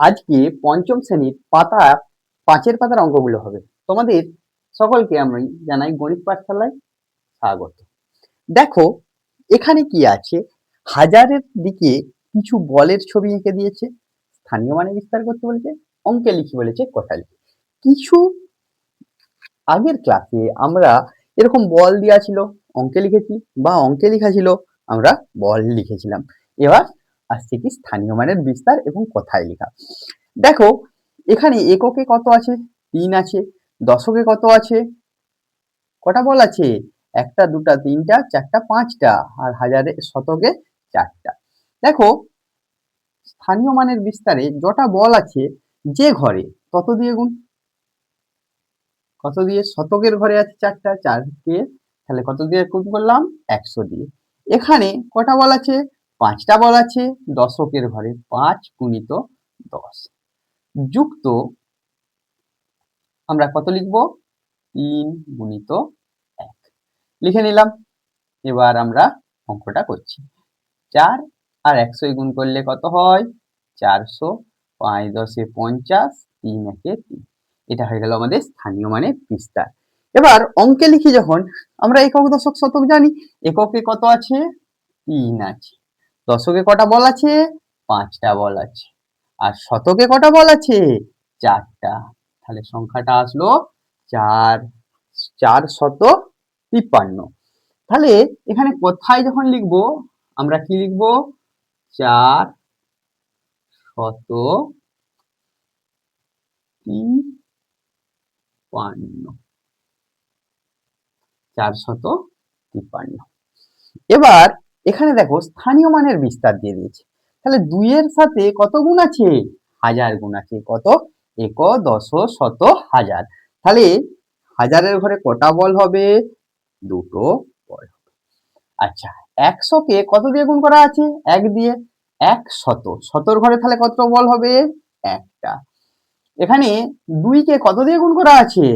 আজকে পঞ্চম শ্রেণীর পাতা 5 পাতার অঙ্কগুলো হবে। তোমাদের সকলকে আমি জানাই গণিত পাঠশালায় স্বাগত। দেখো এখানে কি আছে, হাজারের দিকে কিছু বলের ছবি এঁকে দিয়েছে, স্থানীয় মানে বিস্তার করতে বলেছে, অঙ্কে লিখি বলেছে কথা লিখি। কিছু আগের ক্লাসে আমরা এরকম বল দেওয়া ছিল, অঙ্কে লিখেছি, বা অঙ্কে লেখা ছিল আমরা বল লিখেছিলাম। এবার আসছে কি স্থানীয় মানের বিস্তার এবং কথায় লেখা। দেখো এখানে এককে কত আছে, 3 আছে। দশকে কত আছে, কটা বল আছে, একটা দুটা তিনটা চারটা পাঁচটা, আর হাজারে শতকে 4টা। দেখো স্থানীয় মানের বিস্তারে যটা বল আছে যে ঘরে তত দিয়ে গুণ, কত দিয়ে, শতকের ঘরে আছে 4টা, 4কে তাহলে কত দিয়ে গুণ করলাম, 100 দিয়ে। এখানে কটা বল আছে, 5টা বল আছে দশকের ঘরে, 5 গুণিত 10 যুক্ত আমরা কত লিখবো, 3 গুণিত 1 লিখে নিলাম। এবার আমরা অঙ্কটা করছি। 4 আর 100 গুণ করলে কত হয়, 400, 5 10 50, 3 1 3। এটা হয়ে গেল আমাদের স্থানীয় মানের বিস্তার। এবার অঙ্কে লিখি যখন, আমরা একক দশক শতক জানি, এককে কত আছে, 3 আছে। দশকে কটা বল আছে, 5টা বল আছে। আর শতকে কটা বল আছে, 4টা। তাহলে সংখ্যাটা আসলো 453। তাহলে এখানে কোথায় যখন লিখবো আমরা কি লিখবো, 453। এবার এখানে দেখো স্থানীয় মানের বিস্তার দিয়ে দিয়েছে, তাহলে 2 এর সাথে কত গুণ আছে, 1000 গুণ আছে। কত, এক দশ শত হাজার। তাহলে হাজারের ঘরে কটা বল হবে, দুটো বল। আচ্ছা 100 কে কত দিয়ে গুণ করা আছে, 1 দিয়ে, 100, শতর ঘরে তাহলে কত বল হবে, একটা। এখানে 2 কে কত দিয়ে গুণ করা আছে,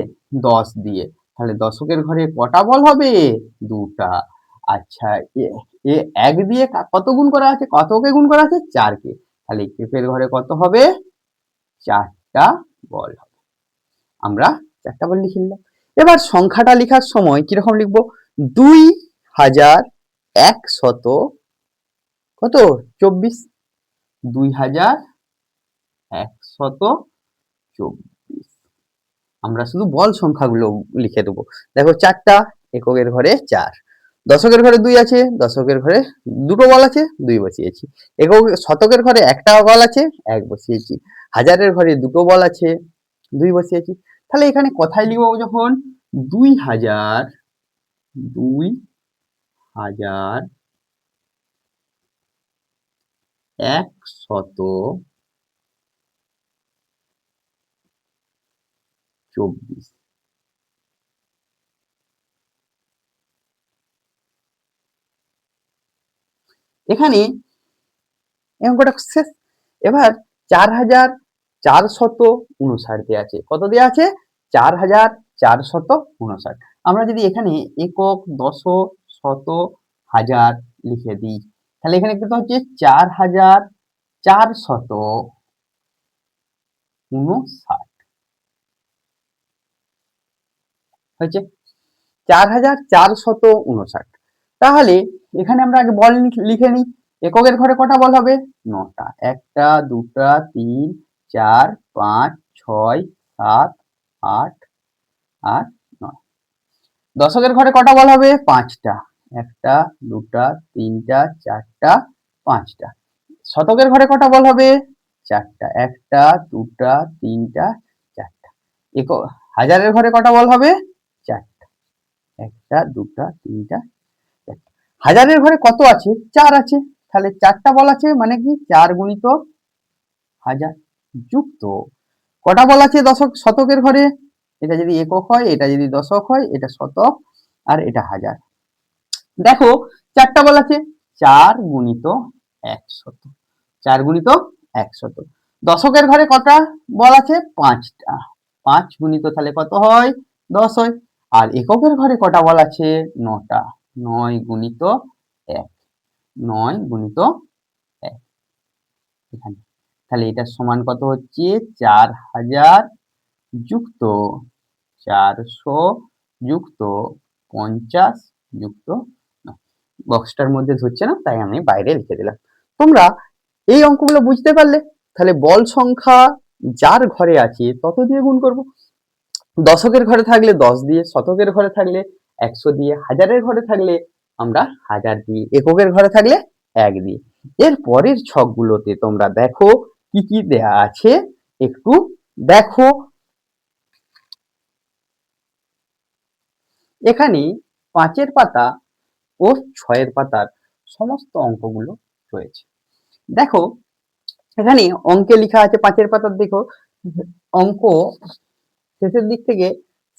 10 দিয়ে, তাহলে দশকের ঘরে কটা বল হবে, দুটা। আচ্ছা এ 1 দিয়ে কত গুণ করা আছে, কতকে গুণ করা আছে, 4 কে, তাহলে একের ঘরে কত হবে, 4টা বল হবে। আমরা 4টা বল লিখে নিলাম। এবার সংখ্যাটা লেখার সময় কিরকম লিখবো, 2100 কত, 24, 2124। আমরা শুধু বল সংখ্যাগুলো লিখে দেবো। দেখো 4টা, এককের ঘরে 4, দশকের ঘরে 2 আছে, দশকের ঘরে দুটো বল আছে, 2 বসিয়েছি। একক শতকের ঘরে একটা বল আছে, 1 বসিয়েছি। হাজারের ঘরে দুটো বল আছে, 2 বসিয়েছি। তাহলে এখানে কথায় লিখবো যখন, 2000 2124। এখানে অঙ্কটা শেষ। এবার 4459 দেওয়া আছে, কত দেওয়া আছে, 4459। আমরা যদি এখানে একক দশক শত হাজার লিখে দিই, তাহলে এখানে কিন্তু হচ্ছে 4459 হয়েছে, 4459। তাহলে এখানে আমরা আগে বল লিখে নিই। এককের ঘরে কটা বল হবে, 9টা, একটা দুটা তিন চার পাঁচ ছয় সাত আট আর 9। দশকের ঘরে কটা বল হবে, 5টা, একটা দুটা তিনটা চারটা 5টা। শতকের ঘরে কটা বল হবে, 4টা, একটা দুটা তিনটা চারটা। হাজারের ঘরে কটা বল হবে, 4টা, একটা দুটা তিনটা চারটা। হাজারের ঘরে কত আছে, 4 আছে, তাহলে 4টা বল আছে, মানে কি 4 গুণিত হাজার যুক্ত কটা বল আছে শতকের ঘরে, এটা যদি একক হয়, এটা যদি দশক হয়, এটা শতক, আর এটা হাজার। দেখো 4টা বল আছে, 4 গুণিত 100, 4 গুণিত 100। দশকের ঘরে কটা বল আছে, 5টা, 5 গুণিত তাহলে কত হয়, 10 হয়। আর এককের ঘরে কটা বল আছে, 9টা, 9 গুণিত 1, 9 গুণিত 1 এখানে। তাহলে এটা সমান কত হচ্ছে 4000 যুক্ত 400 যুক্ত 50 যুক্ত, বক্সটার মধ্যে ধরছে না তাই আমি বাইরে লিখে দিলাম। তোমরা এই অঙ্কগুলো বুঝতে পারলে? তাহলে বল সংখ্যা যার ঘরে আছে তত দিয়ে গুণ করব। দশকের ঘরে থাকলে 10 দিয়ে, শতকের ঘরে থাকলে 100 দিয়ে, হাজারের ঘরে থাকলে আমরা 1000 দিয়ে, এককের ঘরে থাকলে 1 দিয়ে। এর পরের ছকগুলোতে তোমরা দেখো কি কি দেয়া আছে একটু দেখো। এখানে 5 পাতা ও 6 পাতার সমস্ত অঙ্কগুলো রয়েছে। দেখো এখানে অঙ্কে লেখা আছে 5 পাতার, দেখো অঙ্ক শেষের দিক থেকে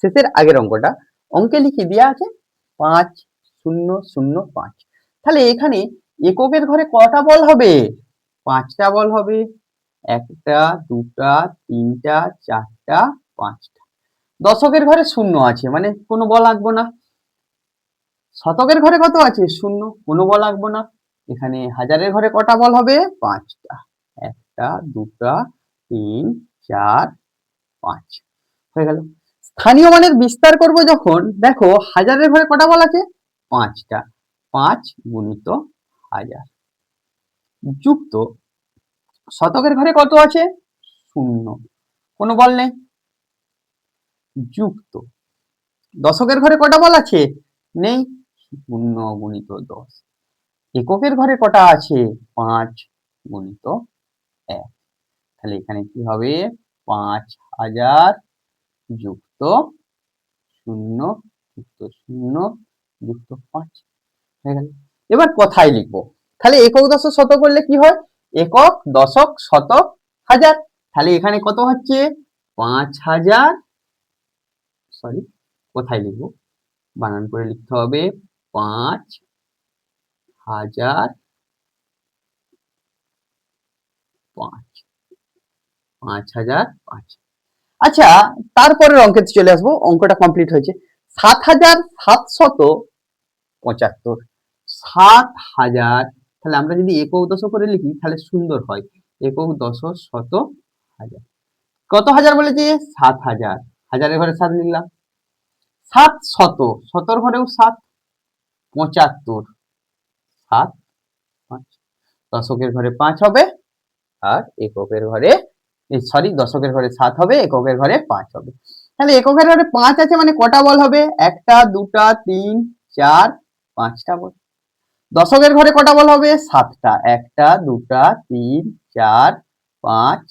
শেষের আগের অঙ্কটা অঙ্কে লিখে দেওয়া আছে 5005। তাহলে এখানে এককের ঘরে কটা বল হবে? 5টা বল হবে। 1টা 2টা 3টা 4টা 5টা। দশকের ঘরে 0 আছে মানে কোনো বল আঁকবো না। শতকের ঘরে কত আছে? 0, কোনো বল আঁকবো না। এখানে হাজারের ঘরে কটা বল হবে? 5টা। 1টা 2টা 3 4 5 হয়ে গেল। স্থানীয় মানের বিস্তার করব যখন, দেখো হাজারের ঘরে কটা বল আছে? 5টা। 5 গুণিত 1000 যুক্ত শতকের ঘরে কত আছে? 0, কোনো বল নেই, যুক্ত দশকের ঘরে কটা বল আছে? নেই, 0 গুণিত 10। এককের ঘরে কটা আছে? 5 গুণিত 1। তাহলে এখানে কি হবে? 5000 যুক্ত 0 যুক্ত 0 যুক্ত 5 হয়ে গেল। এবার কথায় লিখবো। তাহলে একক দশক শতক করলে কি হয়? একক দশক শতক হাজার। তাহলে এখানে কত হচ্ছে? 5000, সরি কোথায় লিখবো, বানান করে লিখতে হবে 5000 5, 5005। আচ্ছা তারপরের অঙ্কে চলে আসবো, অঙ্কটা কমপ্লিট হয়েছে। 7775। 7000, তাহলে আমরা যদি একক দশক করে লিখি তাহলে সুন্দর হয়। একক দশক শত হাজার। কত হাজার বলেছে? 7000, হাজারের ঘরে 7 লিখলাম। 700, শতর ঘরেও 7, 75, 7 5। দশকের ঘরে 5 হবে আর এককের ঘরে, সরি দশকের ঘরে 7 হবে, এককের ঘরে 5 হবে। তাহলে এককের ঘরে 5 আছে মানে কটা বল হবে? 1টা 2টা 3 4 5টা বল। দশকের ঘরে কটা বল হবে? 7টা। 1টা 2টা 3 4 5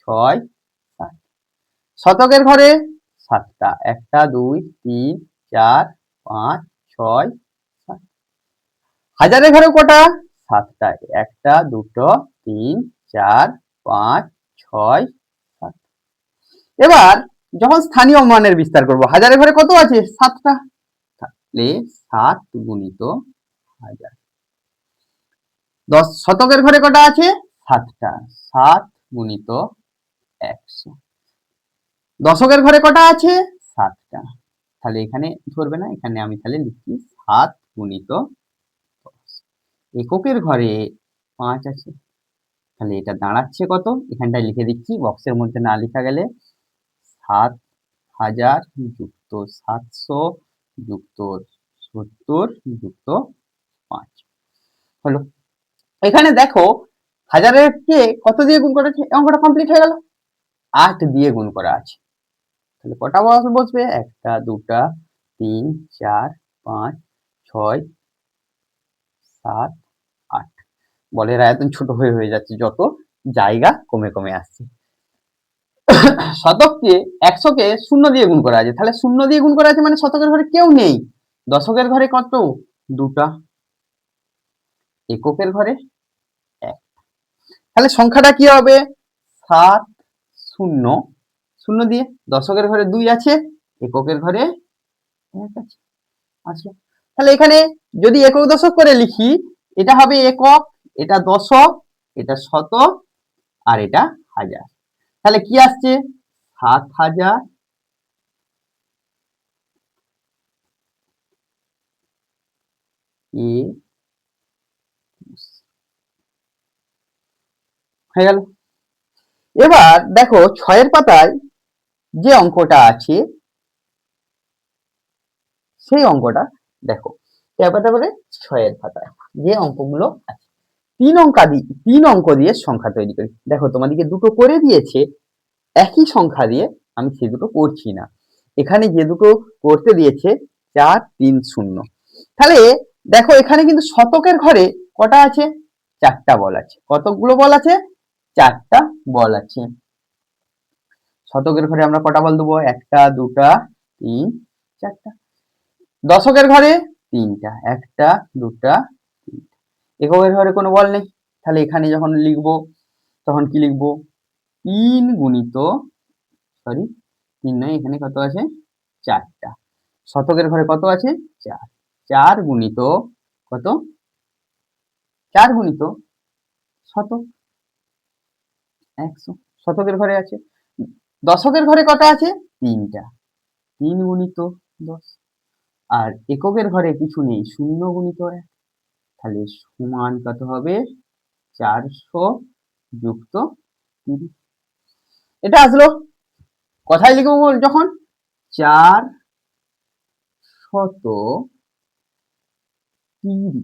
6 7। শতকের ঘরে 7টা। 1টা 2 3 4 5 6 7। হাজারের ঘরে কটা? 7টা। 1টা 2টো 3 4 5 6 7। এবার যখন স্থানীয় মানের বিস্তার করব, হাজারের ঘরে কত আছে? 7টা। তাহলে 7 গুণিত 1000। শতকের ঘরে কটা আছে? 7টা। 7 গুণিত 100। দশকের ঘরে কটা আছে? 7টা। তাহলে এখানে ধরবে না, এখানে আমি তাহলে লিখছি 7 গুণিত 10। এককের ঘরে 5 আছে, তাহলে এটা দাঁড়াচ্ছে কত? এখানটায় লিখে দিচ্ছি, বক্সের মধ্যে না লেখা গেলে। 7000 যুক্ত 700 যুক্ত 70 যুক্ত 5 হলো। এখানে দেখো হাজারের কে কত দিয়ে গুণ করেছে? অঙ্কটা কমপ্লিট হয়ে গেল। 8 দিয়ে গুণ করা আছে। তাহলে কটা বল বসবে? 1টা 2টা 3 4 5 6 7 8। বলের আয়তন ছোট হয়ে যাচ্ছে যত জায়গা কমে কমে আসছে। শতককে 100কে 0 দিয়ে গুণ করা আছে, তাহলে 0 দিয়ে গুণ করা আছে মানে শতকের ঘরে কেউ নেই। দশকের ঘরে কত? 2টা। এককের ঘরে 1। তাহলে সংখ্যাটা কি হবে? 7 0 0 দিয়ে, দশকের ঘরে 2 আছে, এককের ঘরে 1 আছে। আচ্ছা তাহলে এখানে যদি একক দশক করে লিখি, এটা হবে একক, এটা দশক, এটা শতক আর এটা হাজার। তাহলে কি আসছে? 7000 এ হয়ে গেল। এবার দেখো 6-এর পাতায় যে অঙ্কটা আছে সেই অঙ্কটা দেখো, তারপরে 6-এর পাতায় যে অঙ্কগুলো আছে, 3 অঙ্ক দিয়ে সংখ্যা তৈরি করি। দেখো তোমাদেরকে দুটো করে দিয়েছে, একই সংখ্যা দিয়ে আমি সেই দুটো করছি না। এখানে যে দুটো করতে দিয়েছে 4, 3, 0, তাহলে দেখো এখানে কিন্তু শতকের ঘরে কটা আছে? 4টা বল আছে। কতগুলো বল আছে? 4টা বল আছে। শতকের ঘরে আমরা কটা বল দেবো? 1টা, 2টা, 3, 4টা। দশকের ঘরে 3টা, 1টা, 2টা, 3টা। এককের ঘরে কোনো বল নেই, তাহলে এখানে যখন লিখবো তখন কি লিখবো? 3 গুণিত, সরি 3 নয়, এখানে কত আছে? 4টা। শতকের ঘরে কত আছে? 4, 4 গুণিত কত? 4 গুণিত শতক, 100 শতকের ঘরে আছে। দশকের ঘরে কটা আছে? 3টা, 3 গুণিত 10। আর এককের ঘরে কিছু নেই, 0 গুণিত 1, তাহলে সমান কত হবে? 400 যুক্ত 30। এটা আসলো কথায় লিখবো যখন 430।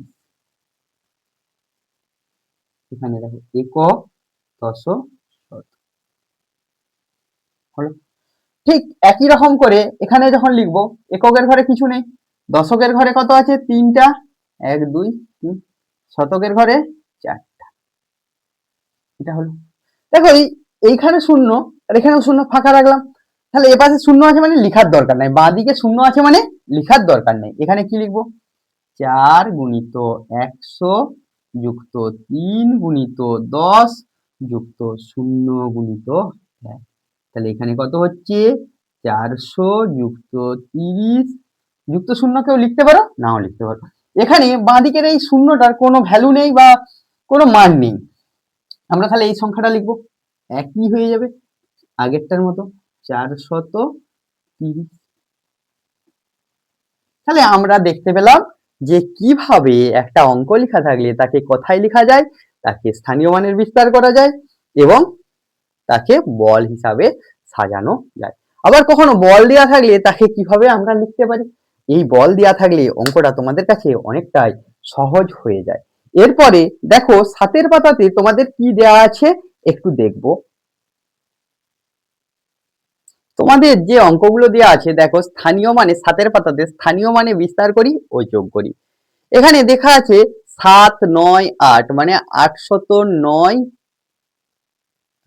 এখানে দেখো একক, দশক, শত হলো। ঠিক একই রকম করে এখানে যখন লিখবো, এককের ঘরে কিছু নেই, দশকের ঘরে কত আছে? 3টা, 1, 2, 3, শতকের ঘরে 4টা। এটা হলো, দেখো এইখানে শূন্য আর এখানেও শূন্য, ফাঁকা রাখলাম। তাহলে এপাশে শূন্য আছে মানে লিখার দরকার নাই, বাঁ দিকে শূন্য আছে মানে লিখার দরকার নেই। এখানে কি লিখবো? 4 গুণিত 100 যুক্ত 3 গুণিত 10 যুক্ত 0 গুণিত 1। তাহলে এখানে কত হচ্ছে? 400 যুক্ত 30 যুক্ত 0 কেউ লিখতে পারো, নাও লিখতে পারো। এখানে বাঁদিকের এই শূন্যটার কোনো ভ্যালু নেই বা কোনো মান নেই, আমরা তাহলে এই সংখ্যাটা লিখবো, একই হয়ে যাবে আগেরটার মতো, 430। তাহলে আমরা দেখতে পেলাম যে কিভাবে একটা অঙ্ক লেখা থাকলে তাকে কথায় লেখা যায়, তাকে স্থানীয় মানের বিস্তার করা যায় এবং তাকে বল হিসাবে সাজানো যায়। আবার কখনো বল দেওয়া থাকলে তাকে কিভাবে আমরা লিখতে পারি, এই বল দেওয়া থাকলে অঙ্কটা তোমাদের কাছে অনেকটাই সহজ হয়ে যায়। এরপরে দেখো 7-এর পাতাতে তোমাদের কি দেওয়া আছে একটু দেখবো। তোমাদের যে অঙ্কগুলো দেওয়া আছে দেখো, স্থানীয় মানে 7-এর পাতাতে স্থানীয় মানে বিস্তার করি ও যোগ করি। এখানে দেখা আছে 7, 9, 8 মানে 809,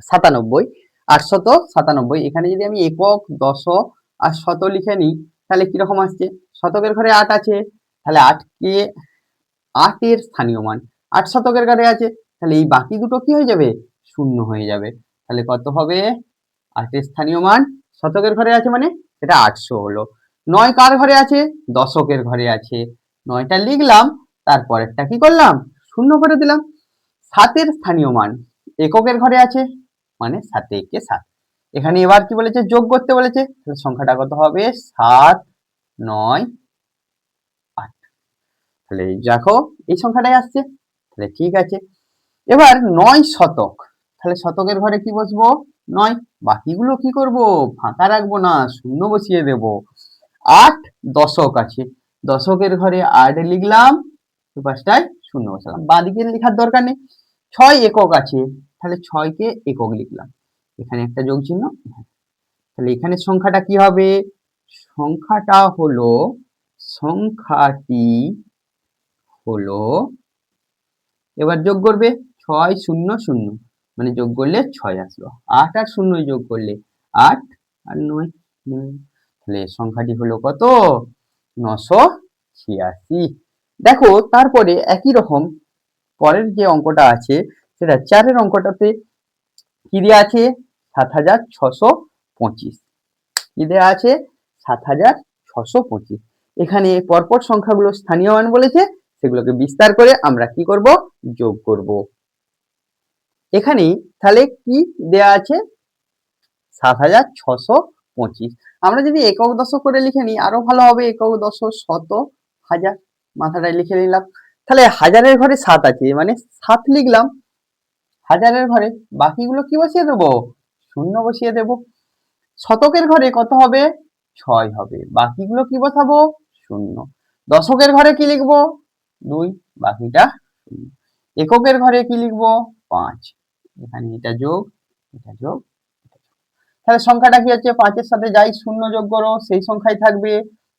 97, 897। এখানে যদি আমি একক, দশক আর শত লিখে নিই তাহলে কিরকম আসছে? শতকের ঘরে 8 আছে, তাহলে 8কে 8 এর স্থানীয় মান, 8 শতকের ঘরে আছে, তাহলে এই বাকি দুটো কি হয়ে যাবে? শূন্য হয়ে যাবে। তাহলে কত হবে? 8 এর স্থানীয় মান শতকের ঘরে আছে মানে এটা 800 হলো। 9 কার ঘরে আছে? দশকের ঘরে আছে, 9টা লিখলাম, তারপরেরটা কি করলাম? শূন্য করে দিলাম। 7 এর স্থানীয় মান এককের ঘরে আছে মানে 7 একে 7। এখানে এবার কি বলেছে? যোগ করতে বলেছে, তাহলে সংখ্যাটা কত হবে? 7, 9, 8। তাহলে দেখো এই সংখ্যাটাই আসছে, তাহলে ঠিক আছে। এবার 9 শতক, তাহলে শতকের ঘরে কি বসবো? 9, বাকিগুলো কি করব? ফাঁকা রাখবো না, শূন্য বসিয়ে দেব। 8 দশক আছে, দশকের ঘরে 8 লিখলাম, পাঁচটায় শূন্য বসালাম, বাঁদিকে লেখার দরকার নেই। 6 একক আছে, তাহলে 6কে একক লিখলাম, এখানে একটা যোগ চিহ্ন। তাহলে এখানে সংখ্যাটা কি হবে? সংখ্যাটা হলো, সংখ্যাটি হলো, এবার যোগ করবে 6, 0, 0 মানে যোগ করলে 6 আসলো, 8 আর 0 যোগ করলে 8 আর 9, তাহলে সংখ্যাটি হলো কত? 986। দেখো তারপরে একই রকম পরের যে অঙ্কটা আছে সেটা 4-এর অঙ্কটাতে কি দেওয়া আছে? 7625। কি দেওয়া আছে? 7625। এখানে পরপর সংখ্যাগুলো স্থানীয় মান বলেছে, সেগুলোকে বিস্তার করে আমরা কি করব? যোগ করব। এখানে তাহলে কি দেয়া আছে? 7625। আমরা যদি একক দশক করে লিখে নিই আরো ভালো হবে, একক, দশক, শত, হাজার মাথাটায় লিখে নিলাম। তাহলে হাজারের ঘরে 7 আছে মানে 7 লিখলাম, হাজারের ঘরে বাকিগুলো কি বসিয়ে দেবো? শূন্য বসিয়ে দেব। শতকের ঘরে কত হবে? 6 হবে, বাকিগুলো কি বসাবো? শূন্য। দশকের ঘরে কি লিখবো? 2, বাকিটা শূন্য। এককের ঘরে কি লিখবো? 5, এখানে এটা যোগ, এটা যোগ, তাহলে সংখ্যাটা কি হচ্ছে? 5 এর সাথে যাই শূন্য যোগ করো সেই সংখ্যাই থাকবে।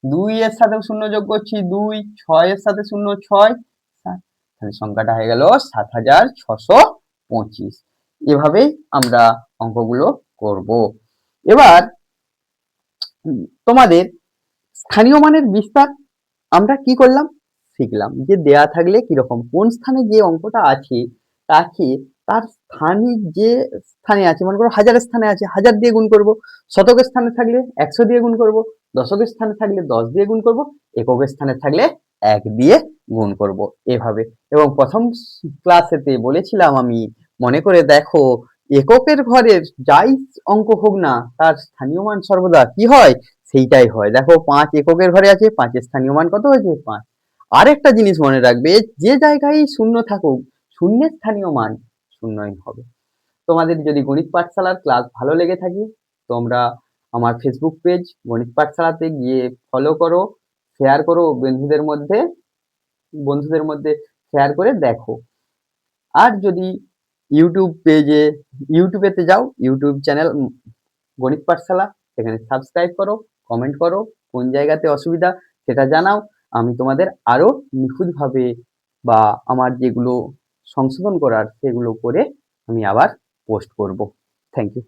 2 এর সাথেও শূন্য যোগ করছি 2, 6 এর সাথে শূন্য 6, তাহলে সংখ্যাটা হয়ে গেল 7625। এভাবেই আমরা অঙ্কগুলো করব। এবার তোমাদের স্থানীয় মানের বিস্তার আমরা কি করলাম? শিখলাম যে দেয়া থাকলে কিরকম কোন স্থানে যে অঙ্কটা আছে তাকে তার স্থানিক যে স্থানে আছে, মনে করো হাজারের স্থানে আছে 1000 দিয়ে গুণ করব, শতকের স্থানে থাকলে 100 দিয়ে গুণ করব, দশকের স্থানে থাকলে 10 দিয়ে গুণ করব, এককের স্থানে থাকলে 1 দিয়ে গুণ করব, এভাবে। এবং প্রথম ক্লাসেতে বলেছিলাম আমি, মনে করে দেখো, এককের ঘরের যাই অঙ্ক হোক না তার স্থানীয় মান সর্বদা কি হয়? সেইটাই হয়। দেখো 5 এককের ঘরে আছে, 5 এর স্থানীয় মান কত হয়েছে? 5। আরেকটা জিনিস মনে রাখবে, যে জায়গায় শূন্য থাকুক শূন্যের স্থানীয় মান শূন্যই হবে। তোমাদের যদি গণিত পাঠশালার ক্লাস ভালো লেগে থাকে তোমরা আমার ফেসবুক পেজ গণিত পাঠশালাতে গিয়ে ফলো করো, শেয়ার করো বন্ধুদের মধ্যে শেয়ার করে দেখো। আর যদি ইউটিউবেতে যাও, ইউটিউব চ্যানেল গণিত পাঠশালা, সেখানে সাবস্ক্রাইব করো, কমেন্ট করো, কোন জায়গাতে অসুবিধা সেটা জানাও। আমি তোমাদের আরো নিখুঁতভাবে বা আমার যেগুলো সংশোধন করার সেগুলো করে আমি আবার পোস্ট করব। Thank you.